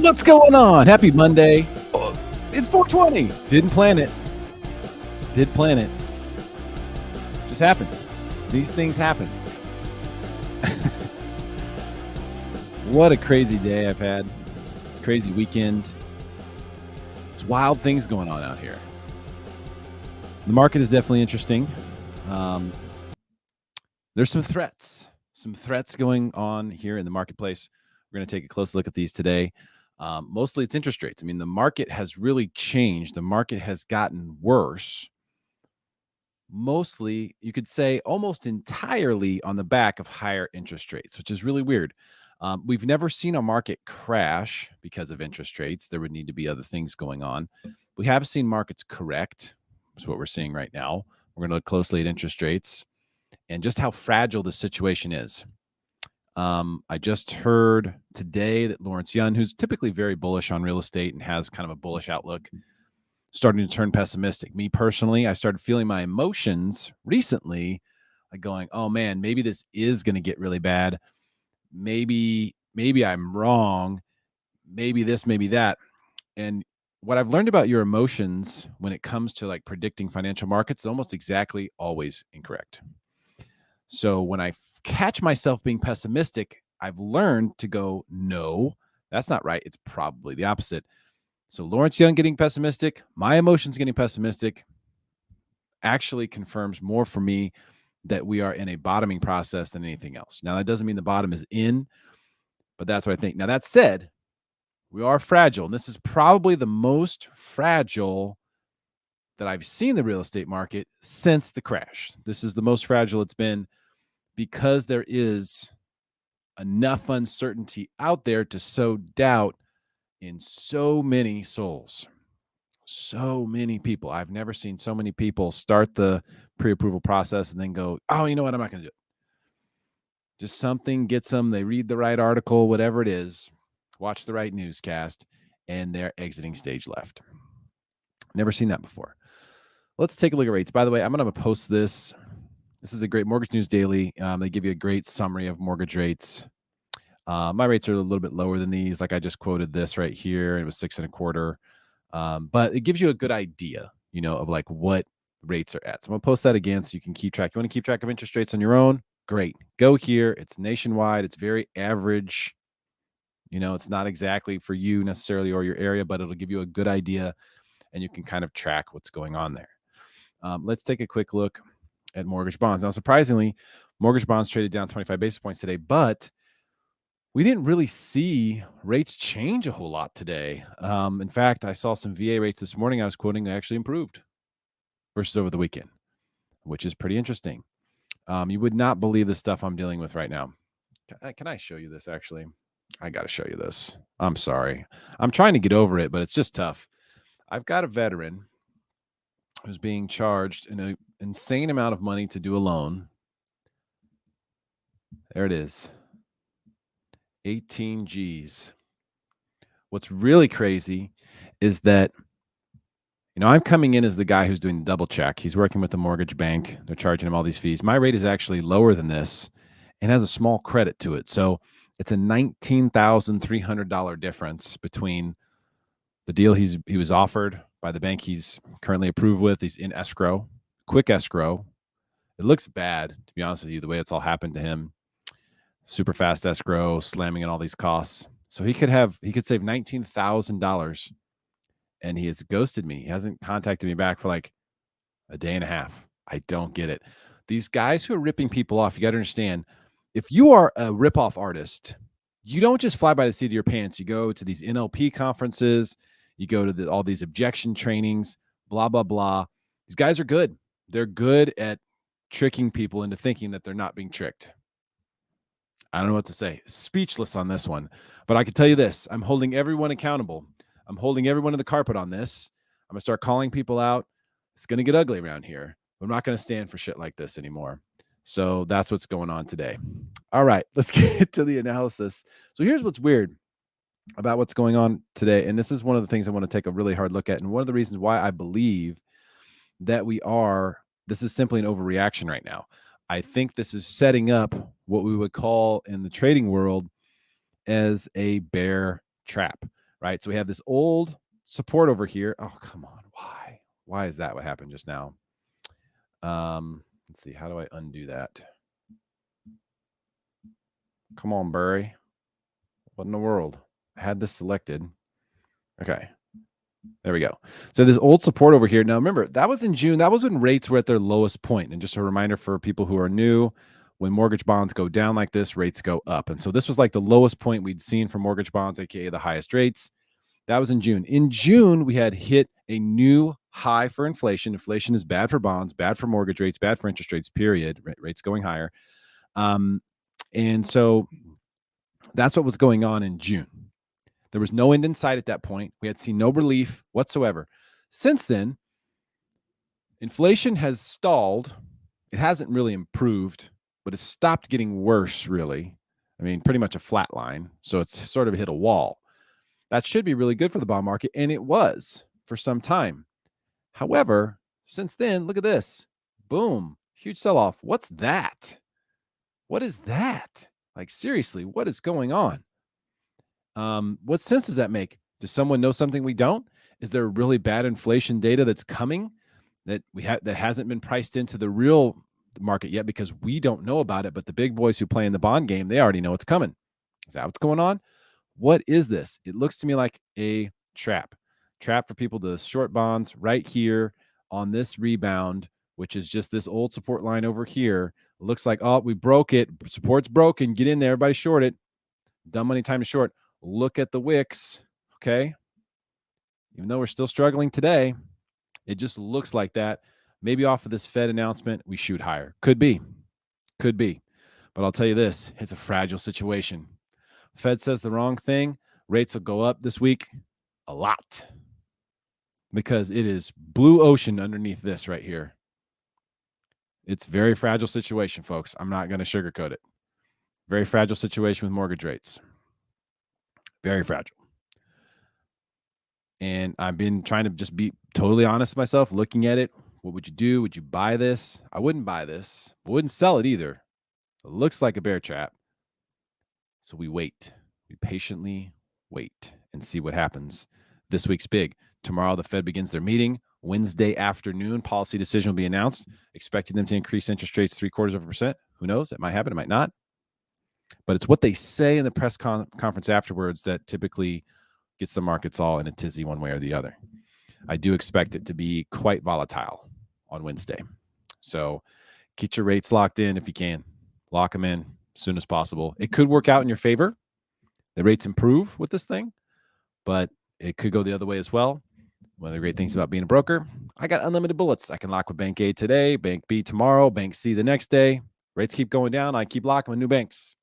What's going on? Happy Monday. Oh, it's 420. Didn't plan it. Did plan it. Just happened. These things happen. What a crazy day I've had. Crazy weekend. There's wild things going on out here. The market is definitely interesting. There's some threats going on here in the marketplace. We're going to take a close look at these today. Mostly it's interest rates. I mean, the market has really changed. The market has gotten worse. Mostly, you could say almost entirely on the back of higher interest rates, which is really weird. We've never seen a market crash because of interest rates. There would need to be other things going on. We have seen markets correct. That's what we're seeing right now. We're going to look closely at interest rates and just how fragile the situation is. I just heard today that Lawrence Yun, who's typically very bullish on real estate and has kind of a bullish outlook, starting to turn pessimistic. Me personally, I started feeling my emotions recently, like going, oh man, maybe this is going to get really bad. Maybe I'm wrong. Maybe this, maybe that. And what I've learned about your emotions when it comes to like predicting financial markets is almost exactly always incorrect. So when I catch myself being pessimistic, I've learned to go, no, that's not right. It's probably the opposite. So Lawrence Yun getting pessimistic, my emotions getting pessimistic actually confirms more for me that we are in a bottoming process than anything else. Now, that doesn't mean the bottom is in, but that's what I think. Now, that said, we are fragile. And this is probably the most fragile that I've seen the real estate market since the crash. This is the most fragile it's been because there is enough uncertainty out there to sow doubt in so many souls. So many people. I've never seen so many people start the pre-approval process and then go, oh, you know what? I'm not going to do it. Just something gets them. They read the right article, whatever it is, watch the right newscast, and they're exiting stage left. Never seen that before. Let's take a look at rates. By the way, I'm going to post this. This is a great Mortgage News Daily. They give you a great summary of mortgage rates. My rates are a little bit lower than these. Like I just quoted this right here. It was 6.25. But it gives you a good idea, of like what rates are at. So I'm gonna post that again so you can keep track. You want to keep track of interest rates on your own? Great. Go here. It's nationwide. It's very average. It's not exactly for you necessarily or your area, but it'll give you a good idea and you can kind of track what's going on there. Let's take a quick look at mortgage bonds. Now, surprisingly, mortgage bonds traded down 25 basis points today, but we didn't really see rates change a whole lot today. In fact, I saw some VA rates this morning I was quoting actually improved versus over the weekend, which is pretty interesting. You would not believe the stuff I'm dealing with right now. Can I show you this, actually? I got to show you this. I'm sorry. I'm trying to get over it, but it's just tough. I've got a veteran who's being charged an insane amount of money to do a loan. There it is. 18 G's. What's really crazy is that, I'm coming in as the guy who's doing the double check. He's working with the mortgage bank. They're charging him all these fees. My rate is actually lower than this and has a small credit to it. So it's a $19,300 difference between the deal he was offered by the bank he's currently approved with. He's in escrow, quick escrow. It looks bad, to be honest with you, the way it's all happened to him. Super fast escrow, slamming in all these costs. So he could save $19,000 and he has ghosted me. He hasn't contacted me back for like a day and a half. I don't get it. These guys who are ripping people off, you got to understand, if you are a ripoff artist, you don't just fly by the seat of your pants. You go to these NLP conferences, you go to all these objection trainings, blah, blah, blah. These guys are good. They're good at tricking people into thinking that they're not being tricked. I don't know what to say. Speechless on this one. But I can tell you this. I'm holding everyone accountable. I'm holding everyone to the carpet on this. I'm going to start calling people out. It's going to get ugly around here. I'm not going to stand for shit like this anymore. So that's what's going on today. All right, let's get to the analysis. So here's what's weird about what's going on today. And this is one of the things I want to take a really hard look at. And one of the reasons why I believe that this is simply an overreaction right now. I think this is setting up what we would call in the trading world as a bear trap, right? So we have this old support over here. Oh, come on. Why? Why is that what happened just now? Let's see. How do I undo that? Come on, Burry. What in the world? I had this selected. Okay. There we go. So this old support over here. Now remember, that was in June. That was when rates were at their lowest point. And just a reminder for people who are new, when mortgage bonds go down like this, rates go up. And so this was like the lowest point we'd seen for mortgage bonds, aka the highest rates. That was in June. In June, we had hit a new high for inflation. Inflation is bad for bonds, bad for mortgage rates, bad for interest rates, period. Rates going higher. And so that's what was going on in June. There was no end in sight at that point. We had seen no relief whatsoever. Since then, inflation has stalled. It hasn't really improved, but it's stopped getting worse, really. I mean, pretty much a flat line. So it's sort of hit a wall. That should be really good for the bond market, and it was for some time. However, since then, look at this. Boom. Huge sell-off. What's that? What is that? Like, seriously, what is going on? What sense does that make? Does someone know something we don't? Is there really bad inflation data that's coming that that hasn't been priced into the real market yet because we don't know about it? But the big boys who play in the bond game, they already know it's coming. Is that what's going on? What is this? It looks to me like a trap for people to short bonds right here on this rebound, which is just this old support line over here. It looks like, oh, we broke it. Support's broken. Get in there. Everybody short it. Dumb money time to short. Look at the wicks. Okay. Even though we're still struggling today, it just looks like that. Maybe off of this Fed announcement, we shoot higher. Could be. Could be. But I'll tell you this, it's a fragile situation. Fed says the wrong thing, rates will go up this week a lot because it is blue ocean underneath this right here. It's a very fragile situation, folks. I'm not going to sugarcoat it. Very fragile situation with mortgage rates. Very fragile. And I've been trying to just be totally honest with myself, looking at it. What would you do? Would you buy this? I wouldn't buy this. I wouldn't sell it either. It looks like a bear trap. So we wait. We patiently wait and see what happens. This week's big. Tomorrow, the Fed begins their meeting. Wednesday afternoon, policy decision will be announced, expecting them to increase interest rates 0.75%. Who knows? It might happen. It might not. But it's what they say in the press conference afterwards that typically gets the markets all in a tizzy one way or the other. I do expect it to be quite volatile on Wednesday. So get your rates locked in if you can. Lock them in as soon as possible. It could work out in your favor. The rates improve with this thing, but it could go the other way as well. One of the great things about being a broker, I got unlimited bullets. I can lock with Bank A today, Bank B tomorrow, Bank C the next day. Rates keep going down. I keep locking with new banks.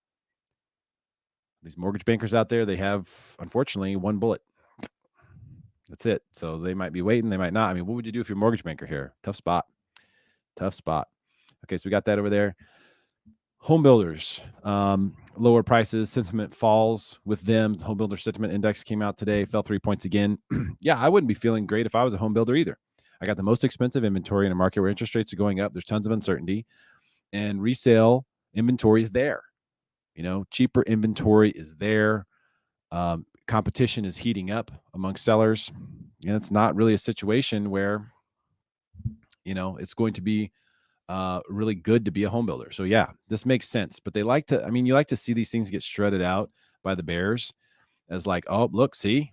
These mortgage bankers out there, they have, unfortunately, one bullet. That's it. So they might be waiting. They might not. I mean, what would you do if you're a mortgage banker here? Tough spot. Tough spot. Okay, so we got that over there. Home builders, lower prices, sentiment falls with them. The home builder sentiment index came out today, fell 3 points again. Yeah, I wouldn't be feeling great if I was a home builder either. I got the most expensive inventory in a market where interest rates are going up. There's tons of uncertainty, and resale inventory is there. You know, cheaper inventory is there. Competition is heating up among sellers. And it's not really a situation where, you know, it's going to be really good to be a home builder. So yeah, this makes sense. But they like to, I mean, you like to see these things get strutted out by the bears as like, oh, look, see.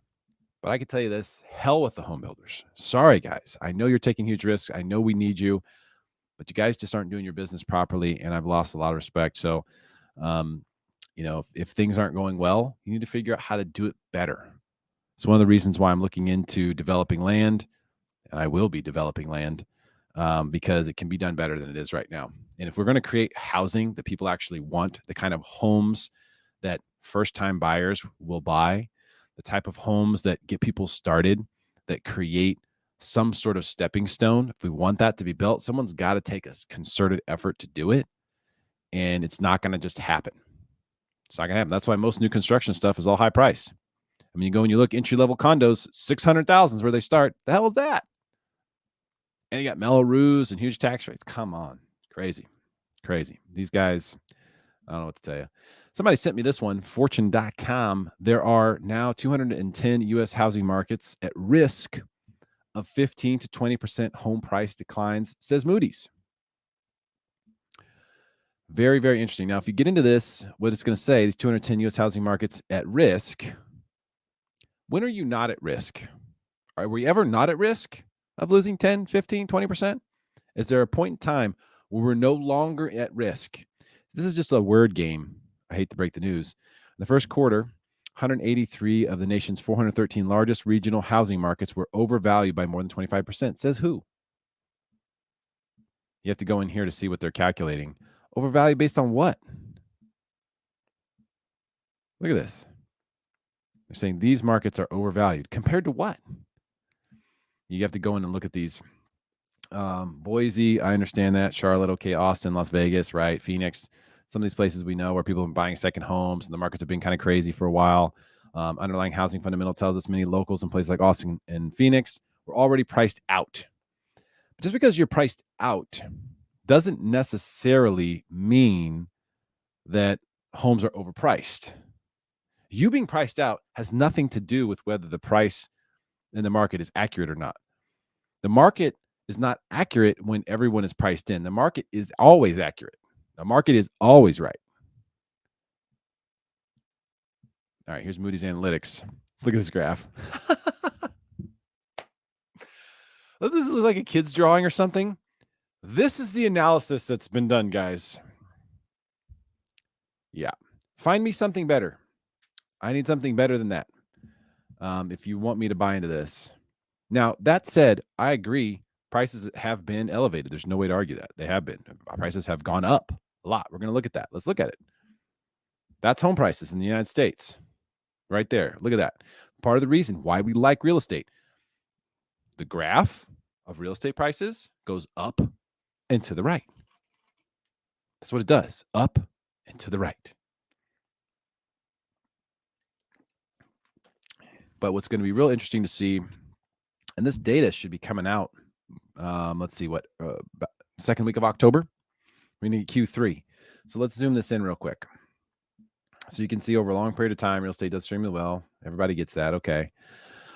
But I can tell you this, hell with the home builders. Sorry, guys. I know you're taking huge risks. I know we need you, but you guys just aren't doing your business properly. And I've lost a lot of respect. So, you know, if things aren't going well, you need to figure out how to do it better. It's one of the reasons why I'm looking into developing land, and I will be developing land because it can be done better than it is right now. And if we're going to create housing that people actually want, the kind of homes that first-time buyers will buy, the type of homes that get people started, that create some sort of stepping stone, if we want that to be built, someone's got to take a concerted effort to do it, and it's not going to just happen. It's not going to happen. That's why most new construction stuff is all high price. I mean, you go and you look entry-level condos, 600,000 is where they start. The hell is that? And you got mellow roofs and huge tax rates. Come on. Crazy. Crazy. These guys, I don't know what to tell you. Somebody sent me this one, fortune.com. There are now 210 U.S. housing markets at risk of 15 to 20% home price declines, says Moody's. Very, very interesting. Now, if you get into this, what it's going to say, these 210 U.S. housing markets at risk, when are you not at risk? Are we ever not at risk of losing 10, 15, 20%? Is there a point in time where we're no longer at risk? This is just a word game. I hate to break the news. In the first quarter, 183 of the nation's 413 largest regional housing markets were overvalued by more than 25%. Says who? You have to go in here to see what they're calculating. Overvalued based on what? Look at this. They're saying these markets are overvalued. Compared to what? You have to go in and look at these. Boise, I understand that. Charlotte, okay. Austin, Las Vegas, right? Phoenix, some of these places we know where people have been buying second homes and the markets have been kind of crazy for a while. Underlying housing fundamental tells us many locals in places like Austin and Phoenix were already priced out. But just because you're priced out doesn't necessarily mean that homes are overpriced. You being priced out has nothing to do with whether the price in the market is accurate or not. The market is not accurate when everyone is priced in. The market is always accurate. The market is always right. All right, here's Moody's Analytics. Look at this graph. Does this look like a kid's drawing or something? This is the analysis that's been done, guys. Yeah. Find me something better. I need something better than that. If you want me to buy into this. Now, that said, I agree. Prices have been elevated. There's no way to argue that. They have been. Prices have gone up a lot. We're going to look at that. Let's look at it. That's home prices in the United States. Right there. Look at that. Part of the reason why we like real estate. The graph of real estate prices goes up and to the right. That's what it does. Up and to the right. But what's going to be real interesting to see, and this data should be coming out, let's see what, second week of October. We need Q3. So let's zoom this in real quick. So you can see over a long period of time, real estate does extremely well. Everybody gets that. Okay.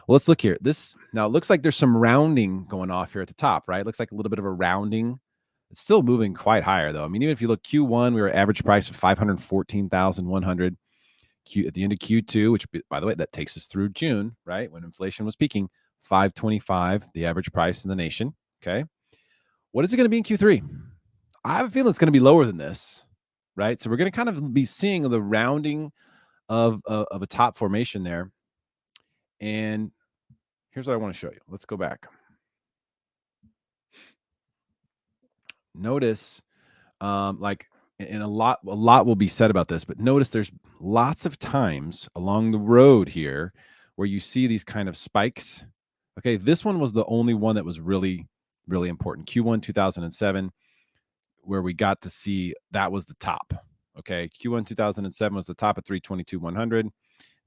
Well, let's look here. This now it looks like there's some rounding going off here at the top, right? It looks like a little bit of a rounding. It's still moving quite higher though. I mean, even if you look Q1, we were average price of 514,100. At the end of Q2, which by the way, that takes us through June, right? When inflation was peaking, 525, the average price in the nation. Okay. What is it going to be in Q3? I have a feeling it's going to be lower than this, right? So we're going to kind of be seeing the rounding of a top formation there. And here's what I want to show you. Let's go back. Notice, and a lot will be said about this, but notice there's lots of times along the road here where you see these kind of spikes. Okay, this one was the only one that was really, really important. Q1 2007, where we got to see that was the top. Okay, Q1 2007 was the top at 322,100.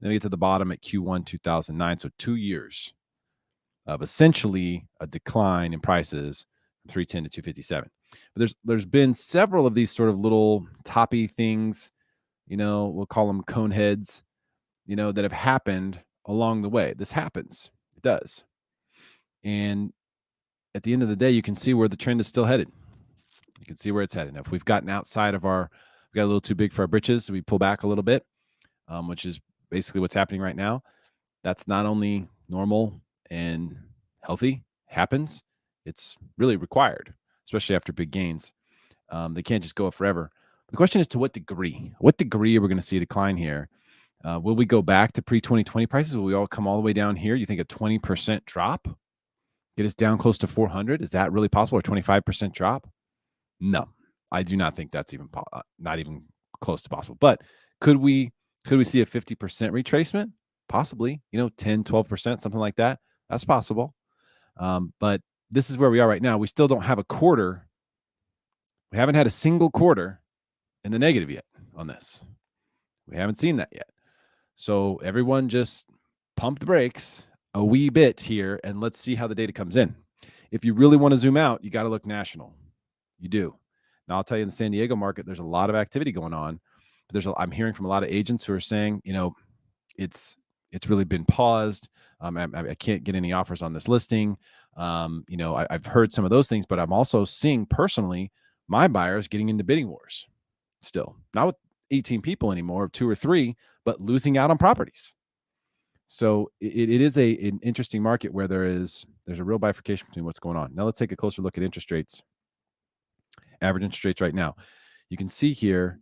Then we get to the bottom at Q1 2009. So 2 years of essentially a decline in prices from 310 to 257. But there's been several of these sort of little toppy things, we'll call them cone heads, that have happened along the way. This happens. It does. And at the end of the day, you can see where the trend is still headed. You can see where it's headed. Now, if we've gotten outside of we got a little too big for our britches, so we pull back a little bit, which is basically what's happening right now. That's not only normal and healthy, happens, it's really required, especially after big gains. They can't just go up forever. The question is to what degree? What degree are we going to see a decline here? Will we go back to pre-2020 prices? Will we all come all the way down here? You think a 20% drop? Get us down close to 400? Is that really possible? Or 25% drop? No, I do not think that's even not even close to possible. But could we see a 50% retracement? Possibly, 10, 12%, something like that. That's possible. But this is where we are right now. We still don't have a quarter. We haven't had a single quarter in the negative yet on this. We haven't seen that yet. So everyone just pump the brakes a wee bit here and let's see how the data comes in. If you really want to zoom out, you got to look national. You do. Now I'll tell you in the San Diego market, there's a lot of activity going on. But I'm hearing from a lot of agents who are saying, it's really been paused. I can't get any offers on this listing. I've heard some of those things, but I'm also seeing personally my buyers getting into bidding wars still, not with 18 people anymore, 2 or 3, but losing out on properties. So it is an interesting market where there's a real bifurcation between what's going on. Now let's take a closer look at interest rates. Average interest rates right now. You can see here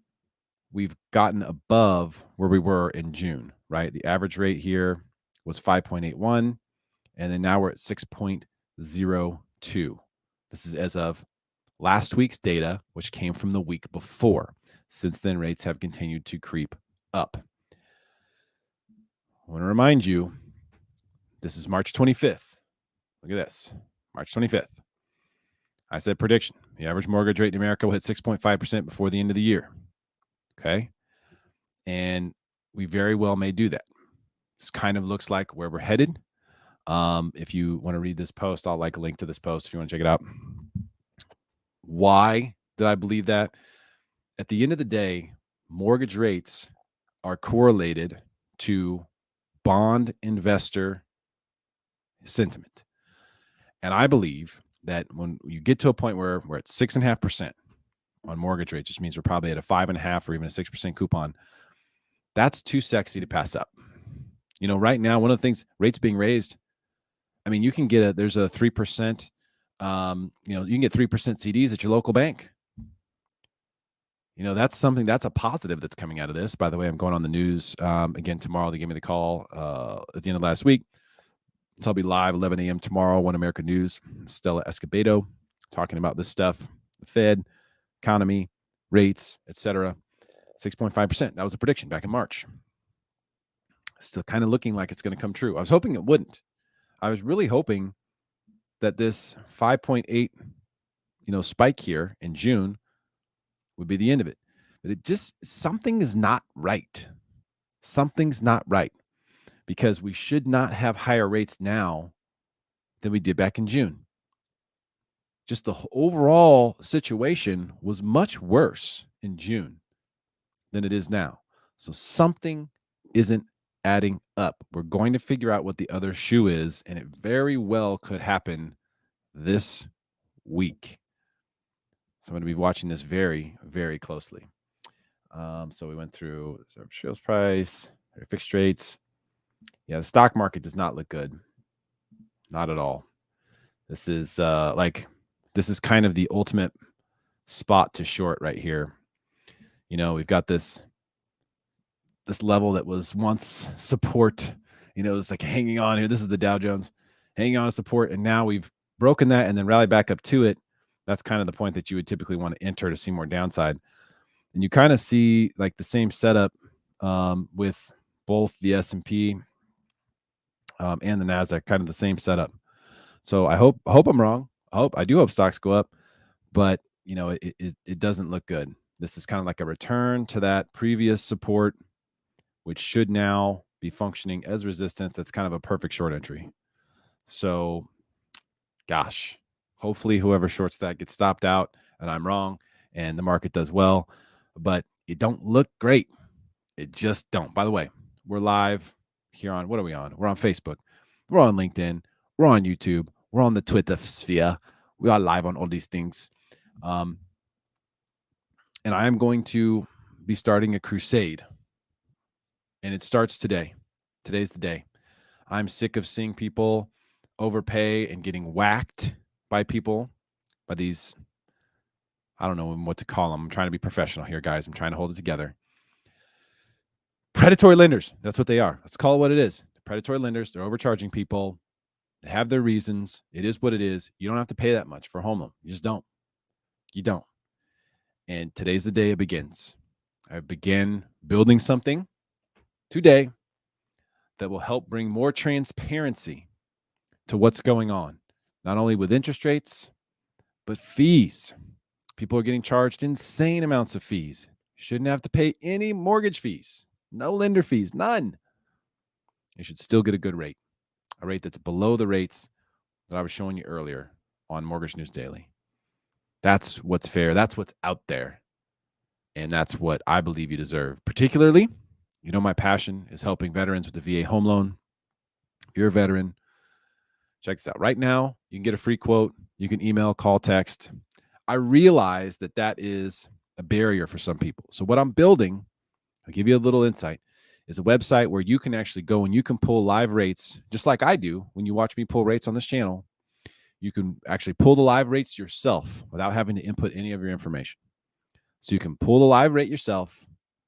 we've gotten above where we were in June, right? The average rate here was 5.81, and then now we're at 6.02. This is as of last week's data, which came from the week before. Since then, rates have continued to creep up. I want to remind you, this is March 25th. Look at this, March 25th. I said prediction. The average mortgage rate in America will hit 6.5% before the end of the year. Okay. And we very well may do that. This kind of looks like where we're headed. If you want to read this post, I'll like a link to this post if you want to check it out. Why did I believe that? At the end of the day, mortgage rates are correlated to bond investor sentiment. And I believe that when you get to a point where we're at 6.5% on mortgage rates, which means we're probably at a 5.5% or even a 6% coupon, that's too sexy to pass up. Right now, one of the things, rates being raised, I mean, you can get there's a 3%, you can get 3% CDs at your local bank. That's something, that's a positive that's coming out of this. By the way, I'm going on the news again tomorrow. They gave me the call at the end of last week. So I'll be live 11 a.m. tomorrow, One America News. Stella Escobedo talking about this stuff, the Fed, economy, rates, etc. 6.5%. That was a prediction back in March. Still kind of looking like it's going to come true. I was hoping it wouldn't. I was really hoping that this 5.8, spike here in June would be the end of it. But something is not right. Something's not right, because we should not have higher rates now than we did back in June. Just the overall situation was much worse in June than it is now. So something isn't adding up. We're going to figure out what the other shoe is, and it very well could happen this week. So I'm going to be watching this very, very closely. So we went through sales price, fixed rates. Yeah, the stock market does not look good. Not at all. This is this is kind of the ultimate spot to short right here. We've got this level that was once support. It's like hanging on here. This is the Dow Jones hanging on to support, and now we've broken that and then rallied back up to it. That's kind of the point that you would typically want to enter to see more downside. And you kind of see like the same setup with both the S&P and the NASDAQ, kind of the same setup. So I hope I'm wrong. I do hope stocks go up, but it doesn't look good. This is kind of like a return to that previous support, which should now be functioning as resistance. That's kind of a perfect short entry. So, gosh, hopefully whoever shorts that gets stopped out and I'm wrong and the market does well, but it don't look great. It just don't. By the way, we're live here on, what are we on? We're on Facebook. We're on LinkedIn. We're on YouTube. We're on the Twitter sphere. We are live on all these things. And I am going to be starting a crusade. And it starts today. Today's the day. I'm sick of seeing people overpay and getting whacked by people, by these, I don't know what to call them. I'm trying to be professional here, guys. I'm trying to hold it together. Predatory lenders. That's what they are. Let's call it what it is. Predatory lenders. They're overcharging people. They have their reasons. It is what it is. You don't have to pay that much for a home loan. You just don't. You don't. And today's the day it begins. I begin building something today that will help bring more transparency to what's going on, not only with interest rates, but fees. People are getting charged insane amounts of fees. Shouldn't have to pay any mortgage fees, no lender fees, none. You should still get a good rate, a rate that's below the rates that I was showing you earlier on Mortgage News Daily. That's what's fair. That's what's out there. And that's what I believe you deserve. Particularly, my passion is helping veterans with the VA home loan. If you're a veteran, check this out. Right now, you can get a free quote. You can email, call, text. I realize that is a barrier for some people. So what I'm building, I'll give you a little insight, is a website where you can actually go and you can pull live rates, just like I do when you watch me pull rates on this channel. You can actually pull the live rates yourself without having to input any of your information. So you can pull the live rate yourself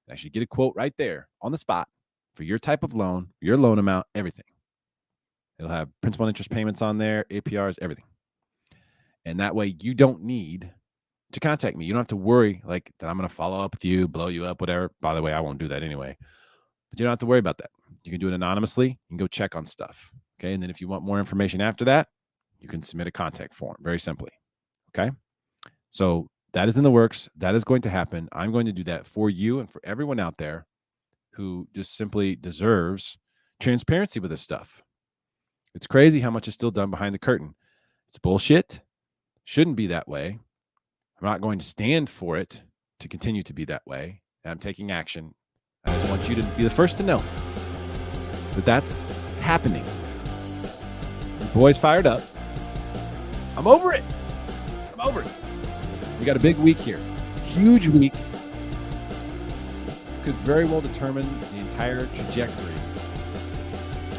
and actually get a quote right there on the spot for your type of loan, your loan amount, everything. It'll have principal and interest payments on there, APRs, everything. And that way you don't need to contact me. You don't have to worry like that I'm going to follow up with you, blow you up, whatever. By the way, I won't do that anyway. But you don't have to worry about that. You can do it anonymously. You can go check on stuff. Okay. And then if you want more information after that, you can submit a contact form very simply. Okay. So that is in the works. That is going to happen. I'm going to do that for you and for everyone out there who just simply deserves transparency with this stuff. It's crazy how much is still done behind the curtain. It's bullshit. Shouldn't be that way. I'm not going to stand for it to continue to be that way. And I'm taking action. I just want you to be the first to know that that's happening. The boys fired up. I'm over it. I'm over it. We got a big week here. Huge week. Could very well determine the entire trajectory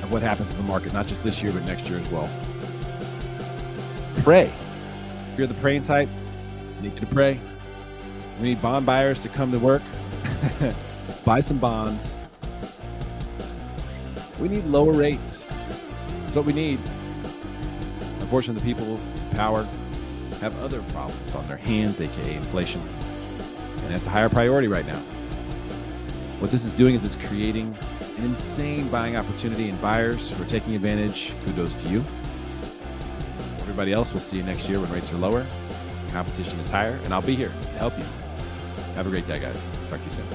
of what happens in the market, not just this year, but next year as well. Pray. If you're the praying type, I need you to pray. We need bond buyers to come to work. Buy some bonds. We need lower rates. That's what we need. Unfortunately, the people in power have other problems on their hands, aka inflation. And that's a higher priority right now. What this is doing is it's creating an insane buying opportunity, and buyers who are taking advantage, kudos to you. Everybody else, we'll see you next year when rates are lower, competition is higher, and I'll be here to help you. Have a great day, guys. Talk to you soon.